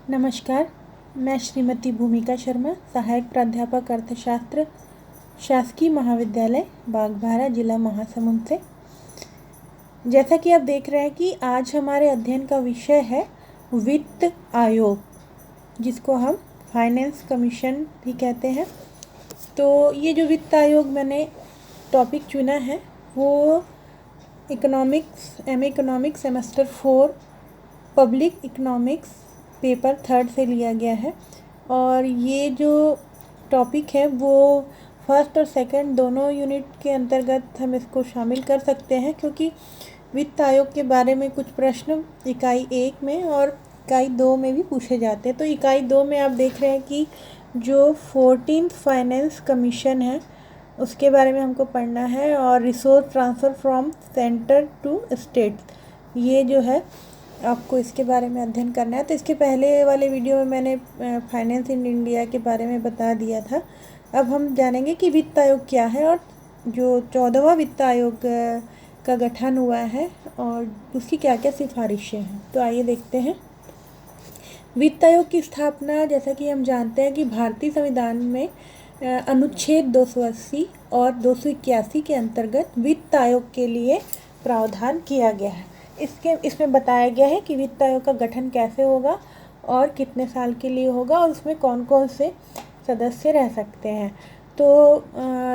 नमस्कार। मैं श्रीमती भूमिका शर्मा, सहायक प्राध्यापक अर्थशास्त्र, शासकीय महाविद्यालय बागबाहरा, जिला महासमुंद से। जैसा कि आप देख रहे हैं कि आज हमारे अध्ययन का विषय है वित्त आयोग, जिसको हम फाइनेंस कमीशन भी कहते हैं। तो ये जो वित्त आयोग मैंने टॉपिक चुना है वो economics semester 4 public economics paper 3 से लिया गया है। और ये जो टॉपिक है वो फर्स्ट और सेकंड दोनों यूनिट के अंतर्गत हम इसको शामिल कर सकते हैं, क्योंकि वित्त आयोग के बारे में कुछ प्रश्न इकाई 1 में और इकाई 2 में भी पूछे जाते हैं। तो इकाई 2 में आप देख रहे हैं कि जो 14th फाइनेंस कमीशन है उसके बारे में हमको पढ़ना है, और resource transfer from centre to state, ये जो है आपको इसके बारे में अध्ययन करना है। तो इसके पहले वाले वीडियो में मैंने फाइनेंस इन इंडिया के बारे में बता दिया था। अब हम जानेंगे कि वित्त आयोग क्या है और जो 14वां वित्त आयोग का गठन हुआ है और उसकी क्या क्या सिफारिशें हैं। तो आइए देखते हैं। वित्त आयोग की स्थापना, जैसा कि हम जानते हैं कि भारतीय संविधान में अनुच्छेद 280 और 281 के अंतर्गत वित्त आयोग के लिए प्रावधान किया गया है। इसमें बताया गया है कि वित्त आयोग का गठन कैसे होगा और कितने साल के लिए होगा और उसमें कौन कौन से सदस्य रह सकते हैं। तो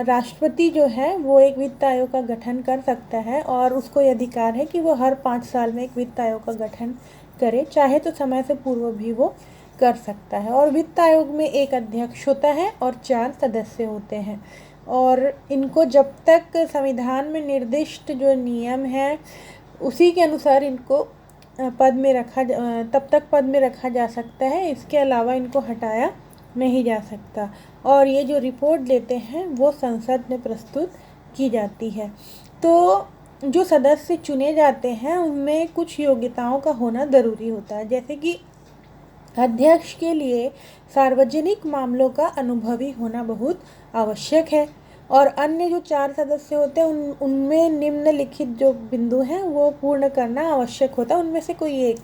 राष्ट्रपति जो है वो एक वित्त आयोग का गठन कर सकता है और उसको ये अधिकार है कि वो हर 5 साल में एक वित्त आयोग का गठन करे, चाहे तो समय से पूर्व भी वो कर सकता है। और वित्त आयोग में एक अध्यक्ष होता है और 4 सदस्य होते हैं, और इनको जब तक संविधान में निर्दिष्ट जो नियम है उसी के अनुसार इनको तब तक पद में रखा जा सकता है। इसके अलावा इनको हटाया नहीं जा सकता, और ये जो रिपोर्ट देते हैं वो संसद में प्रस्तुत की जाती है। तो जो सदस्य चुने जाते हैं उनमें कुछ योग्यताओं का होना ज़रूरी होता है, जैसे कि अध्यक्ष के लिए सार्वजनिक मामलों का अनुभवी होना बहुत आवश्यक है, और अन्य जो 4 सदस्य होते हैं उनमें निम्नलिखित जो बिंदु हैं वो पूर्ण करना आवश्यक होता है, उनमें से कोई एक।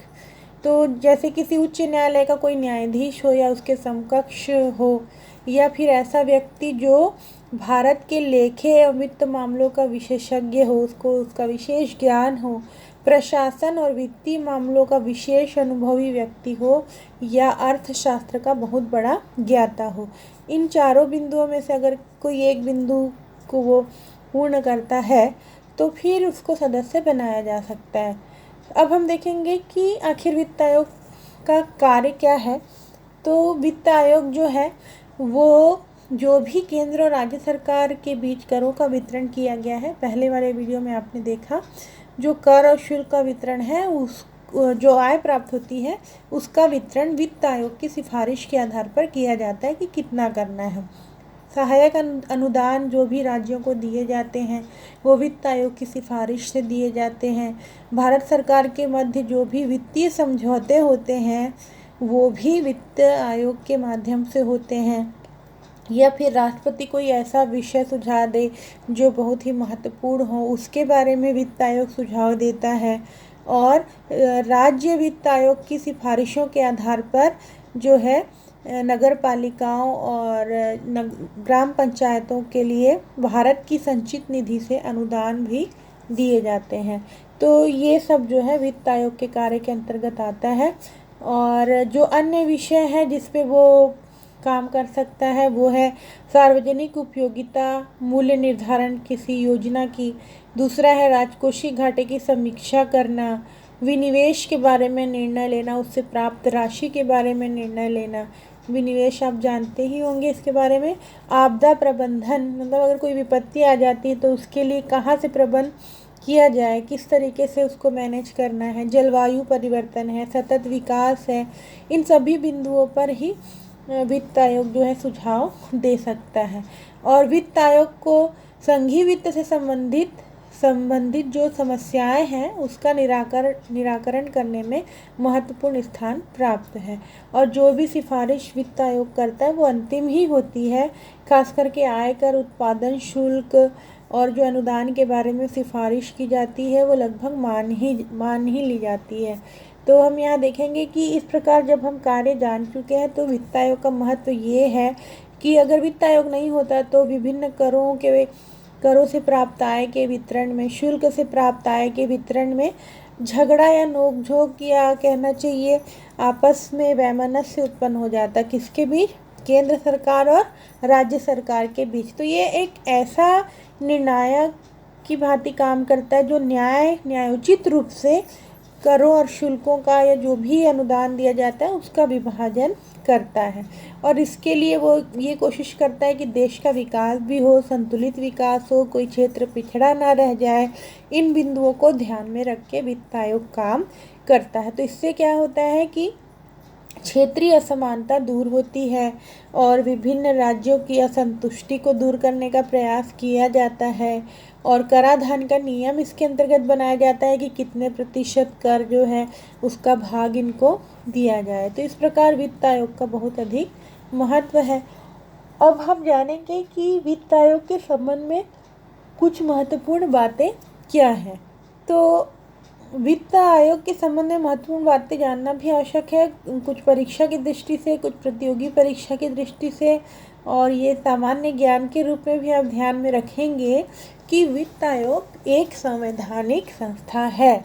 तो जैसे किसी उच्च न्यायालय का कोई न्यायाधीश हो या उसके समकक्ष हो, या फिर ऐसा व्यक्ति जो भारत के लेखे या वित्त मामलों का विशेषज्ञ हो, उसका विशेष ज्ञान हो, प्रशासन और वित्तीय मामलों का विशेष अनुभवी व्यक्ति हो, या अर्थशास्त्र का बहुत बड़ा ज्ञाता हो। इन चारों बिंदुओं में से अगर कोई एक बिंदु को वो पूर्ण करता है तो फिर उसको सदस्य बनाया जा सकता है। अब हम देखेंगे कि आखिर वित्त आयोग का कार्य क्या है। तो वित्त आयोग जो है वो जो भी केंद्र और राज्य सरकार के बीच करों का वितरण किया गया है, पहले वाले वीडियो में आपने देखा, जो कर और शुल्क का वितरण है, उस जो आय प्राप्त होती है उसका वितरण वित्त आयोग की सिफारिश के आधार पर किया जाता है कि कितना करना है। सहायक अनुदान जो भी राज्यों को दिए जाते हैं वो वित्त आयोग की सिफारिश से दिए जाते हैं। भारत सरकार के मध्य जो भी वित्तीय समझौते होते हैं वो भी वित्त आयोग के माध्यम से होते हैं, या फिर राष्ट्रपति कोई ऐसा विषय सुझाव दे जो बहुत ही महत्वपूर्ण हो, उसके बारे में वित्त आयोग सुझाव देता है। और राज्य वित्त आयोग की सिफारिशों के आधार पर जो है नगर पालिकाओं और ग्राम पंचायतों के लिए भारत की संचित निधि से अनुदान भी दिए जाते हैं। तो ये सब जो है वित्त आयोग के कार्य के अंतर्गत आता है। और जो अन्य विषय है जिस पे वो काम कर सकता है वो है सार्वजनिक उपयोगिता मूल्य निर्धारण किसी योजना की, दूसरा है राजकोषीय घाटे की समीक्षा करना, विनिवेश के बारे में निर्णय लेना, उससे प्राप्त राशि के बारे में निर्णय लेना। विनिवेश आप जानते ही होंगे इसके बारे में। आपदा प्रबंधन, मतलब अगर कोई विपत्ति आ जाती है तो उसके लिए कहाँ से प्रबंध किया जाए, किस तरीके से उसको मैनेज करना है। जलवायु परिवर्तन है, सतत विकास है, इन सभी बिंदुओं पर ही वित्त आयोग जो है सुझाव दे सकता है। और वित्त आयोग को संघीय वित्त से संबंधित जो समस्याएं हैं उसका निराकरण करने में महत्वपूर्ण स्थान प्राप्त है। और जो भी सिफारिश वित्त आयोग करता है वो अंतिम ही होती है, खास करके आयकर, उत्पादन शुल्क और जो अनुदान के बारे में सिफारिश की जाती है वो लगभग मान ही ली जाती है। तो हम यहाँ देखेंगे कि इस प्रकार जब हम कार्य जान चुके हैं तो वित्त आयोग का महत्व ये है कि अगर वित्त आयोग नहीं होता तो विभिन्न करों से प्राप्त आय के वितरण में, शुल्क से प्राप्त आय के वितरण में झगड़ा या नोकझोंक या कहना चाहिए आपस में वैमनस्य उत्पन्न हो जाता। किसके बीच? केंद्र सरकार और राज्य सरकार के बीच। तो ये एक ऐसा निर्णायक की भांति काम करता है जो न्यायोचित रूप से करों और शुल्कों का या जो भी अनुदान दिया जाता है उसका विभाजन करता है, और इसके लिए वो ये कोशिश करता है कि देश का विकास भी हो, संतुलित विकास हो, कोई क्षेत्र पिछड़ा ना रह जाए। इन बिंदुओं को ध्यान में रख के वित्त आयोग काम करता है। तो इससे क्या होता है कि क्षेत्रीय असमानता दूर होती है और विभिन्न राज्यों की असंतुष्टि को दूर करने का प्रयास किया जाता है, और कराधान का नियम इसके अंतर्गत बनाया जाता है कि कितने प्रतिशत कर जो है उसका भाग इनको दिया जाए। तो इस प्रकार वित्त आयोग का बहुत अधिक महत्व है। अब हम जानेंगे कि वित्त आयोग के संबंध में कुछ महत्वपूर्ण बातें क्या हैं। तो वित्त आयोग के संबंध में महत्वपूर्ण बातें जानना भी आवश्यक है, कुछ परीक्षा की दृष्टि से, कुछ प्रतियोगी परीक्षा की दृष्टि से, और ये सामान्य ज्ञान के रूप में भी आप ध्यान में रखेंगे कि वित्त आयोग एक संवैधानिक संस्था है,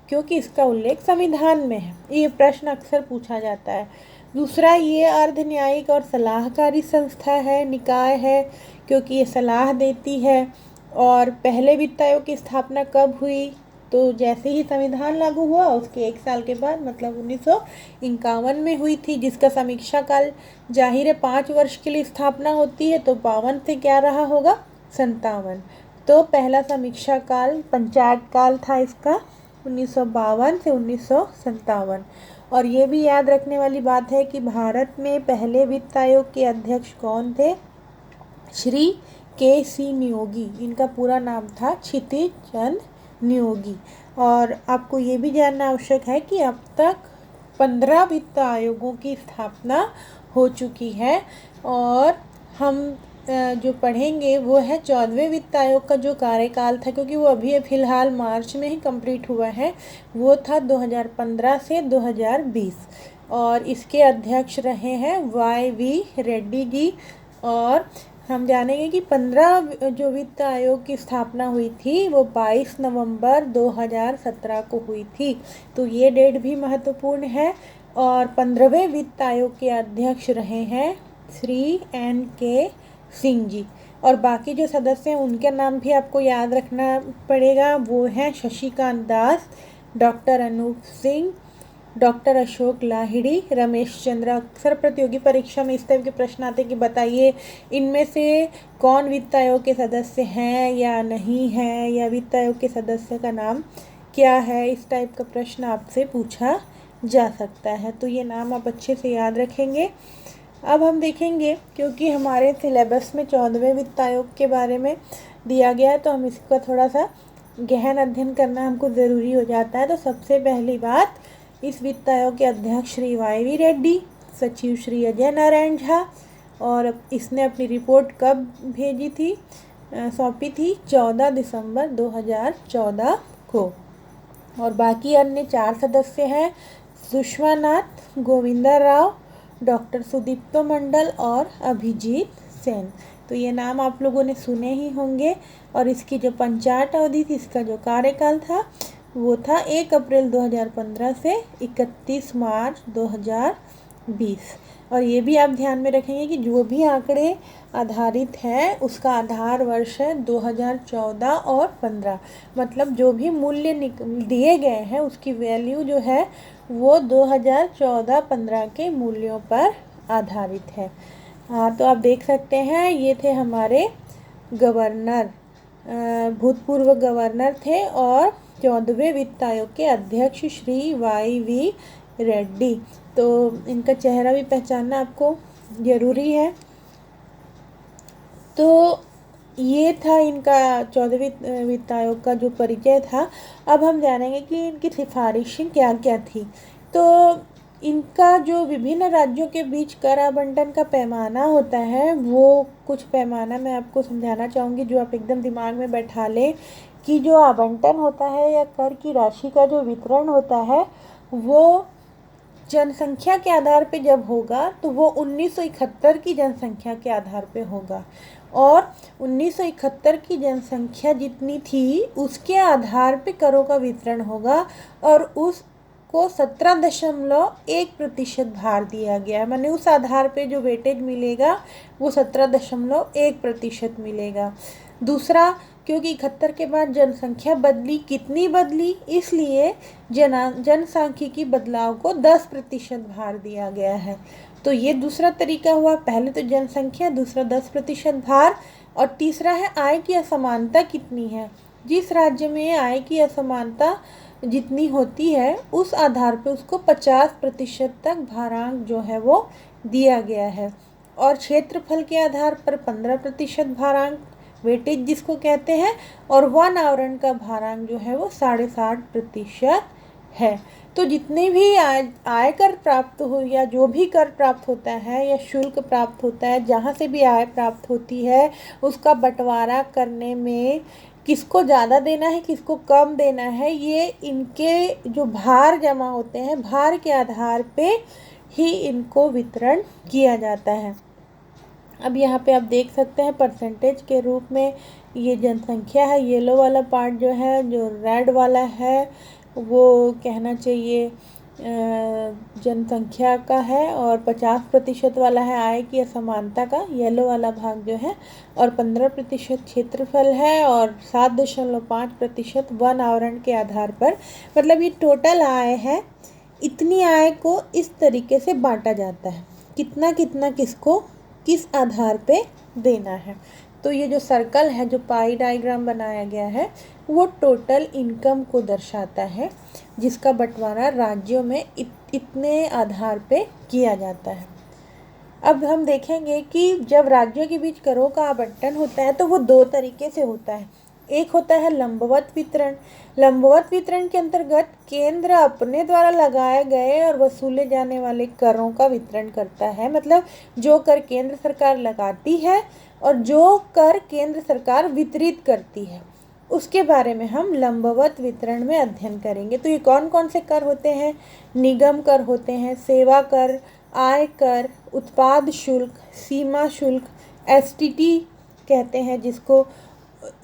क्योंकि इसका उल्लेख संविधान में है। ये प्रश्न अक्सर पूछा जाता है। दूसरा, ये अर्ध न्यायिक और सलाहकारी संस्था है, निकाय है, क्योंकि ये सलाह देती है। और पहले वित्त आयोग की स्थापना कब हुई? तो जैसे ही संविधान लागू हुआ उसके 1 साल के बाद, मतलब 1951 में हुई थी, जिसका समीक्षा काल जाहिर है 5 वर्ष के लिए स्थापना होती है, तो 52 से क्या रहा होगा? 57। तो पहला समीक्षा काल पंचायत काल था इसका, 1952 से 1957। और ये भी याद रखने वाली बात है कि भारत में पहले वित्त आयोग के अध्यक्ष कौन थे? श्री के.सी. नियोगी। इनका पूरा नाम था क्षितिज चंद नियोगी। और आपको ये भी जानना आवश्यक है कि अब तक 15 वित्त आयोगों की स्थापना हो चुकी है, और हम जो पढ़ेंगे वो है 14वें वित्त आयोग का जो कार्यकाल था, क्योंकि वो अभी फ़िलहाल मार्च में ही कंप्लीट हुआ है, वो था 2015 से 2020। और इसके अध्यक्ष रहे हैं वाई.वी. रेड्डी जी। और हम जानेंगे कि 15 जो वित्त आयोग की स्थापना हुई थी वो 22 नवंबर 2017 को हुई थी। तो ये डेट भी महत्वपूर्ण है। और 15वें वित्त आयोग के अध्यक्ष रहे हैं श्री N.K. सिंह जी। और बाकी जो सदस्य हैं उनके नाम भी आपको याद रखना पड़ेगा। वो हैं शशिकांत दास, डॉक्टर अनूप सिंह, डॉक्टर अशोक लाहिड़ी, रमेश चंद्र। अक्सर प्रतियोगी परीक्षा में इस टाइप के प्रश्न आते हैं कि बताइए इनमें से कौन वित्त आयोग के सदस्य हैं या नहीं हैं, या वित्त आयोग के सदस्य का नाम क्या है। इस टाइप का प्रश्न आपसे पूछा जा सकता है। तो ये नाम आप अच्छे से याद रखेंगे। अब हम देखेंगे, क्योंकि हमारे सिलेबस में 14वें वित्त आयोग के बारे में दिया गया है, तो हम इसका थोड़ा सा गहन अध्ययन करना हमको ज़रूरी हो जाता है। तो सबसे पहली बात, इस वित्त आयोग के अध्यक्ष श्री वाई.वी. रेड्डी, सचिव श्री अजय नारायण झा। और इसने अपनी रिपोर्ट कब भेजी थी, सौंपी थी? 14 दिसंबर 2014 को। और बाकी अन्य 4 सदस्य हैं सुषमा नाथ, गोविंदा राव, डॉक्टर सुदीप्तो मंडल और अभिजीत सेन। तो ये नाम आप लोगों ने सुने ही होंगे। और इसकी जो पंचायत अवधि थी, इसका जो कार्यकाल था वो था 1 अप्रैल 2015 से 31 मार्च 2020। और ये भी आप ध्यान में रखेंगे कि जो भी आंकड़े आधारित हैं उसका आधार वर्ष है 2014 और 15। मतलब जो भी मूल्य दिए गए हैं उसकी वैल्यू जो है वो 2014-15 के मूल्यों पर आधारित है। हाँ, तो आप देख सकते हैं ये थे हमारे गवर्नर, भूतपूर्व गवर्नर थे और 14वें वित्त आयोग के अध्यक्ष श्री वाई.वी. रेड्डी। तो इनका चेहरा भी पहचानना आपको ज़रूरी है। तो ये था इनका 14वें वित्त आयोग का जो परिचय था। अब हम जानेंगे कि इनकी सिफारिशें क्या क्या थी। तो इनका जो विभिन्न राज्यों के बीच कर आवंटन का पैमाना होता है, वो कुछ पैमाना मैं आपको समझाना चाहूँगी जो आप एकदम दिमाग में बैठा लें कि जो आवंटन होता है या कर की राशि का जो वितरण होता है वो जनसंख्या के आधार पे जब होगा तो वो 1971 की जनसंख्या के आधार पे होगा, और 1971 की जनसंख्या जितनी थी उसके आधार पे करों का वितरण होगा, और उसको 17.1% भार दिया गया है। माने उस आधार पे जो वेटेज मिलेगा वो 17.1% मिलेगा। दूसरा, क्योंकि 71 के बाद जनसंख्या बदली, कितनी बदली, इसलिए जनसांख्यिकी बदलाव को 10% भार दिया गया है। तो ये दूसरा तरीका हुआ, पहले तो जनसंख्या, दूसरा 10% भार, और तीसरा है आय की असमानता कितनी है। जिस राज्य में आय की असमानता जितनी होती है उस आधार पे उसको 50% तक भारांक जो है वो दिया गया है, और क्षेत्रफल के आधार पर 15% भारांक, वेटेज जिसको कहते हैं, और वन आवरण का भारांक जो है वो 60.5% है। तो जितने भी आयकर प्राप्त हो या जो भी कर प्राप्त होता है या शुल्क प्राप्त होता है, जहाँ से भी आय प्राप्त होती है उसका बंटवारा करने में किसको ज़्यादा देना है किसको कम देना है, ये इनके जो भार जमा होते हैं भार के आधार पे ही इनको वितरण किया जाता है। अब यहाँ पे आप देख सकते हैं परसेंटेज के रूप में ये जनसंख्या है, येलो वाला पार्ट जो है, जो रेड वाला है वो कहना चाहिए जनसंख्या का है, और 50% वाला है आय की असमानता का, येलो वाला भाग जो है, और 15% क्षेत्रफल है, और 7.5% वन आवरण के आधार पर। मतलब ये टोटल आय है, इतनी आय को इस तरीके से बांटा जाता है, कितना कितना किसको किस आधार पे देना है। तो ये जो सर्कल है, जो पाई डायग्राम बनाया गया है, वो टोटल इनकम को दर्शाता है, जिसका बंटवारा राज्यों में इतने आधार पे किया जाता है। अब हम देखेंगे कि जब राज्यों के बीच करों का आवंटन होता है तो वो दो तरीके से होता है। एक होता है लंबवत वितरण। लंबवत वितरण के अंतर्गत केंद्र अपने द्वारा लगाए गए और वसूले जाने वाले करों का वितरण करता है। मतलब जो कर केंद्र सरकार लगाती है और जो कर केंद्र सरकार वितरित करती है, उसके बारे में हम लंबवत वितरण में अध्ययन करेंगे। तो ये कौन कौन से कर होते हैं? निगम कर होते हैं, सेवा कर, आय कर, उत्पाद शुल्क, सीमा शुल्क, एसटीटी कहते हैं जिसको।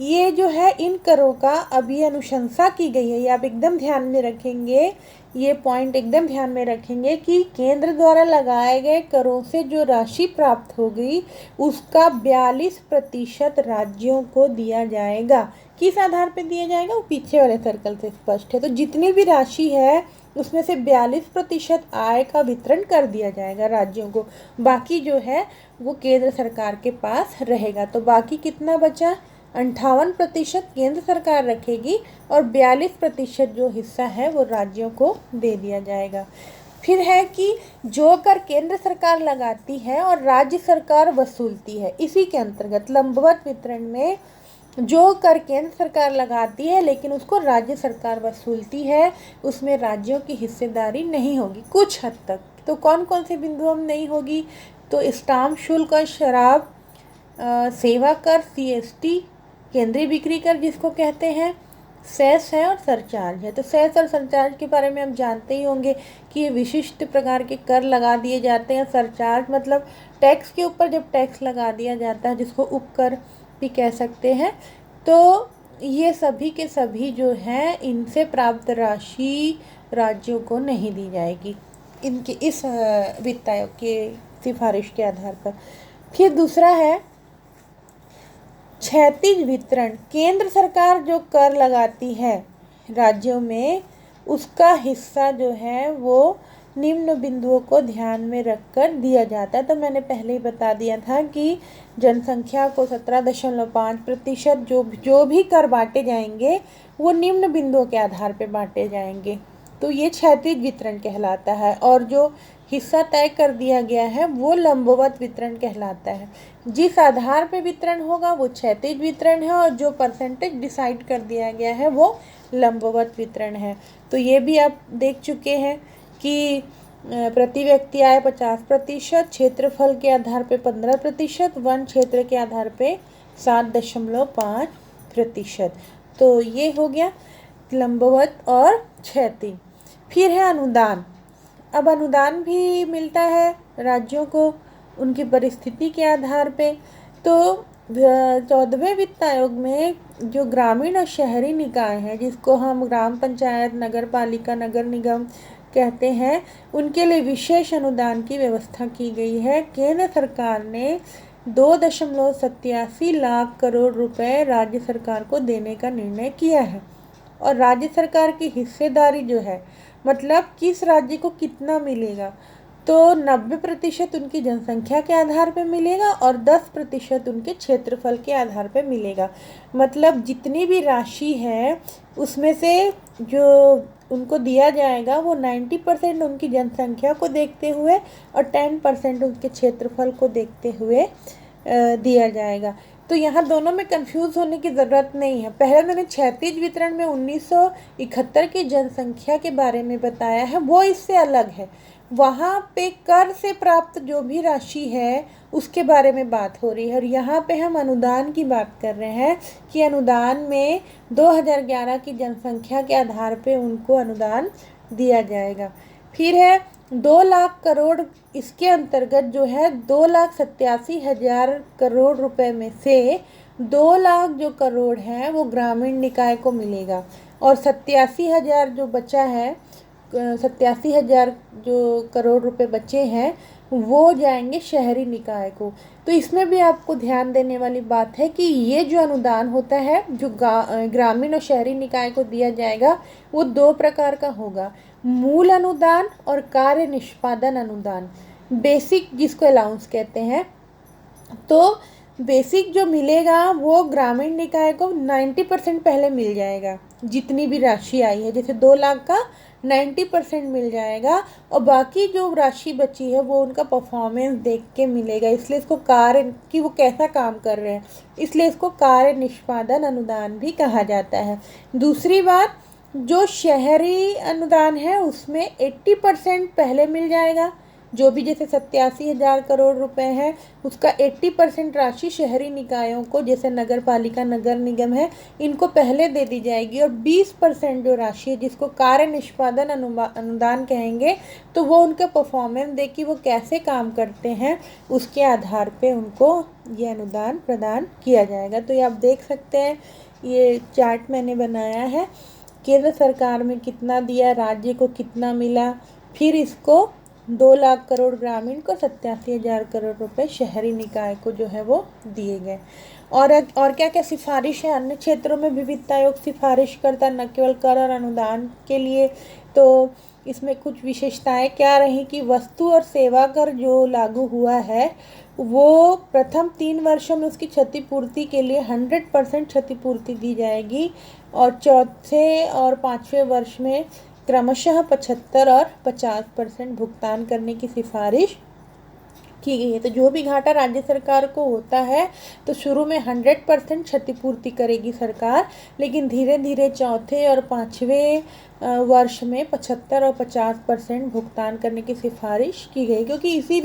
ये जो है इन करों का अब ये अनुशंसा की गई है, ये आप एकदम ध्यान में रखेंगे, ये पॉइंट एकदम ध्यान में रखेंगे कि केंद्र द्वारा लगाए गए करों से जो राशि प्राप्त हो गई उसका 42% राज्यों को दिया जाएगा। किस आधार पर दिया जाएगा वो पीछे वाले सर्कल से स्पष्ट है। तो जितनी भी राशि है उसमें से 42% आय का वितरण कर दिया जाएगा राज्यों को, बाकी जो है वो केंद्र सरकार के पास रहेगा। तो बाकी कितना बचा? 58% केंद्र सरकार रखेगी और 42% जो हिस्सा है वो राज्यों को दे दिया जाएगा। फिर है कि जो कर केंद्र सरकार लगाती है और राज्य सरकार वसूलती है, इसी के अंतर्गत लंबवत वितरण में जो कर केंद्र सरकार लगाती है लेकिन उसको राज्य सरकार वसूलती है, उसमें राज्यों की हिस्सेदारी नहीं होगी कुछ हद तक। तो कौन कौन से बिंदुओं में नहीं होगी? तो स्टाम्प शुल्क और शराब, सेवा कर सीएसटी, केंद्रीय बिक्री कर जिसको कहते हैं, सेस है और सरचार्ज है। तो सेस और सरचार्ज के बारे में आप जानते ही होंगे कि ये विशिष्ट प्रकार के कर लगा दिए जाते हैं। सरचार्ज मतलब टैक्स के ऊपर जब टैक्स लगा दिया जाता है, जिसको उपकर भी कह सकते हैं। तो ये सभी के सभी जो हैं इनसे प्राप्त राशि राज्यों को नहीं दी जाएगी इनके इस वित्त आयोग के सिफारिश के आधार पर। फिर दूसरा है क्षैतिज वितरण। केंद्र सरकार जो कर लगाती है राज्यों में, उसका हिस्सा जो है वो निम्न बिंदुओं को ध्यान में रखकर दिया जाता है। तो मैंने पहले ही बता दिया था कि जनसंख्या को 17.5% जो भी कर बांटे जाएंगे वो निम्न बिंदुओं के आधार पर बांटे जाएंगे। तो ये क्षैतिज वितरण कहलाता है, और जो हिस्सा तय कर दिया गया है वो लंबवत वितरण कहलाता है। जिस आधार पे वितरण होगा वो क्षैतिज वितरण है, और जो परसेंटेज डिसाइड कर दिया गया है वो लंबवत वितरण है। तो ये भी आप देख चुके हैं कि प्रति व्यक्ति आय 50%, क्षेत्रफल के आधार पे 15%, वन क्षेत्र के आधार पे 7.5%। तो ये हो गया लंबवत और क्षैतिज। फिर है अनुदान। अब अनुदान भी मिलता है राज्यों को उनकी परिस्थिति के आधार पे। तो 14वें वित्त आयोग में जो ग्रामीण और शहरी निकाय हैं, जिसको हम ग्राम पंचायत, नगर पालिका, नगर निगम कहते हैं, उनके लिए विशेष अनुदान की व्यवस्था की गई है। केंद्र सरकार ने 2.87 लाख करोड़ रुपए राज्य सरकार को देने का निर्णय किया है। और राज्य सरकार की हिस्सेदारी जो है, मतलब किस राज्य को कितना मिलेगा, तो 90% उनकी जनसंख्या के आधार पर मिलेगा और 10% उनके क्षेत्रफल के आधार पर मिलेगा। मतलब जितनी भी राशि है उसमें से जो उनको दिया जाएगा वो 90% उनकी जनसंख्या को देखते हुए और 10% उनके क्षेत्रफल को देखते हुए दिया जाएगा। तो यहाँ दोनों में कंफ्यूज होने की ज़रूरत नहीं है। पहले मैंने क्षैतिज वितरण में 1971 की जनसंख्या के बारे में बताया है, वो इससे अलग है। वहाँ पे कर से प्राप्त जो भी राशि है उसके बारे में बात हो रही है, और यहाँ पे हम अनुदान की बात कर रहे हैं कि अनुदान में 2011 की जनसंख्या के आधार पे उनको अनुदान दिया जाएगा। फिर है 2 लाख करोड़। इसके अंतर्गत जो है 2,87,000 करोड़ रुपए में से 2 लाख जो करोड़ है वो ग्रामीण निकाय को मिलेगा, और 87,000 जो बचा है, 87,000 जो करोड़ रुपए बचे हैं वो जाएंगे शहरी निकाय को। तो इसमें भी आपको ध्यान देने वाली बात है कि ये जो अनुदान होता है जो ग्रामीण और शहरी निकाय को दिया जाएगा वो 2 प्रकार का होगा, मूल अनुदान और कार्य निष्पादन अनुदान, बेसिक जिसको अलाउंस कहते हैं। तो बेसिक जो मिलेगा वो ग्रामीण निकाय को 90% पहले मिल जाएगा, जितनी भी राशि आई है, जैसे 2 लाख का 90% मिल जाएगा, और बाकी जो राशि बची है वो उनका परफॉर्मेंस देख के मिलेगा। इसलिए इसको कार्य कि वो कैसा काम कर रहे हैं, इसलिए इसको कार्य निष्पादन अनुदान भी कहा जाता है। दूसरी बात, जो शहरी अनुदान है उसमें 80% पहले मिल जाएगा। जो भी जैसे 87,000 करोड़ रुपए है उसका 80% राशि शहरी निकायों को, जैसे नगर पालिका, नगर निगम है, इनको पहले दे दी जाएगी, और 20% जो राशि है जिसको कार्य निष्पादन अनुदान कहेंगे, तो वो उनका परफॉर्मेंस देख के वो कैसे काम करते हैं उसके आधार पे उनको ये अनुदान प्रदान किया जाएगा। तो ये आप देख सकते हैं, ये चार्ट मैंने बनाया है, केंद्र सरकार में कितना दिया, राज्य को कितना मिला, फिर इसको 2 लाख करोड़ ग्रामीण को, 87,000 करोड़ रुपए शहरी निकाय को जो है वो दिए गए। और क्या क्या सिफारिश है, अन्य क्षेत्रों में भी वित्त आयोग सिफारिश करता, न केवल कर और अनुदान के लिए। तो इसमें कुछ विशेषताएं क्या रही कि वस्तु और सेवा कर जो लागू हुआ है वो प्रथम 3 वर्षों में उसकी क्षतिपूर्ति के लिए 100% क्षतिपूर्ति दी जाएगी, और चौथे और 5वें वर्ष में क्रमशः 75 और 50% भुगतान करने की सिफारिश की गई है। तो जो भी घाटा राज्य सरकार को होता है तो शुरू में 100% क्षतिपूर्ति करेगी सरकार, लेकिन धीरे धीरे चौथे और 5वें वर्ष में 75 और 50% भुगतान करने की सिफारिश की गई, क्योंकि इसी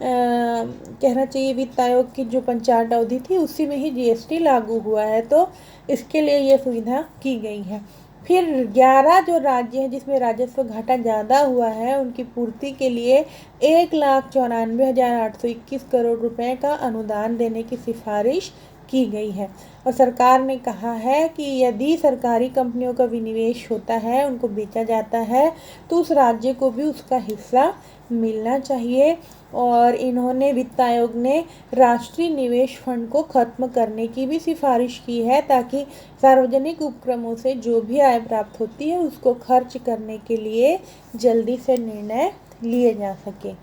कहना चाहिए वित्त आयोग की जो पंचाट अवधि थी उसी में ही जीएसटी लागू हुआ है, तो इसके लिए ये सुविधा की गई है। फिर 11 जो राज्य हैं जिसमें राजस्व घाटा ज़्यादा हुआ है उनकी पूर्ति के लिए 1,94,821 करोड़ रुपए का अनुदान देने की सिफारिश की गई है। और सरकार ने कहा है कि यदि सरकारी कंपनियों का विनिवेश होता है, उनको बेचा जाता है, तो उस राज्य को भी उसका हिस्सा मिलना चाहिए। और इन्होंने, वित्त आयोग ने राष्ट्रीय निवेश फंड को ख़त्म करने की भी सिफारिश की है, ताकि सार्वजनिक उपक्रमों से जो भी आय प्राप्त होती है उसको खर्च करने के लिए जल्दी से निर्णय लिए जा सके।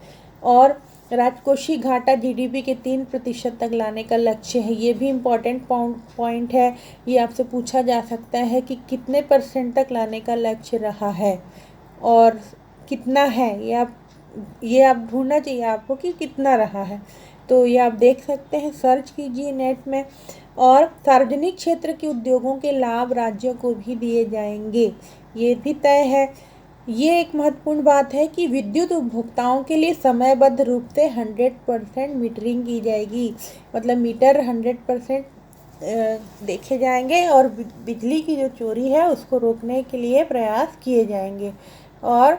और राजकोषीय घाटा जीडीपी के 3% तक लाने का लक्ष्य है। ये भी इम्पॉर्टेंट पॉइंट है, ये आपसे पूछा जा सकता है कि कितने % तक लाने का लक्ष्य रहा है और कितना है, ये आप ढूंढना चाहिए आपको कि कितना रहा है। तो ये आप देख सकते हैं, सर्च कीजिए नेट में। और सार्वजनिक क्षेत्र के उद्योगों के लाभ राज्यों को भी दिए जाएंगे, ये भी तय है। ये एक महत्वपूर्ण बात है कि विद्युत उपभोक्ताओं के लिए समयबद्ध रूप से 100% मीटरिंग की जाएगी, मतलब मीटर 100% देखे जाएंगे, और बिजली की जो चोरी है उसको रोकने के लिए प्रयास किए जाएंगे। और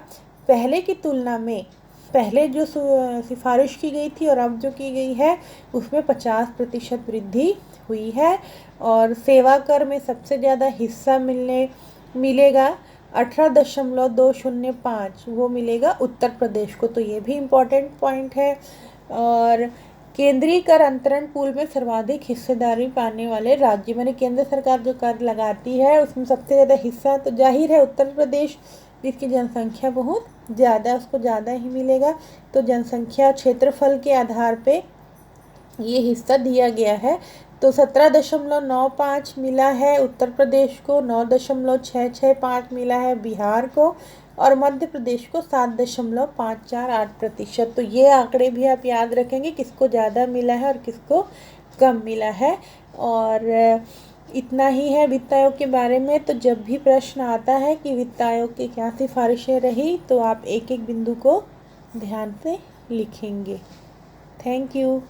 पहले की तुलना में पहले जो सिफारिश की गई थी और अब जो की गई है उसमें 50% वृद्धि हुई है। और सेवा कर में सबसे ज़्यादा हिस्सा मिलेगा 18.205 वो मिलेगा उत्तर प्रदेश को, तो ये भी इम्पोर्टेंट पॉइंट है। और केंद्रीय कर अंतरण पूल में सर्वाधिक हिस्सेदारी पाने वाले राज्य, मैंने केंद्र सरकार जो कर लगाती है उसमें सबसे ज़्यादा हिस्सा तो जाहिर है उत्तर प्रदेश, जिसकी जनसंख्या बहुत ज़्यादा, उसको ज़्यादा ही मिलेगा। तो जनसंख्या क्षेत्रफल के आधार पे ये हिस्सा दिया गया है। तो 17.95 मिला है उत्तर प्रदेश को, 9.665 मिला है बिहार को, और मध्य प्रदेश को 7.548%। तो ये आंकड़े भी आप याद रखेंगे किसको ज़्यादा मिला है और किसको कम मिला है। और इतना ही है वित्त आयोग के बारे में। तो जब भी प्रश्न आता है कि वित्त आयोग की क्या सिफारिशें रही, तो आप एक एक बिंदु को ध्यान से लिखेंगे। Thank you.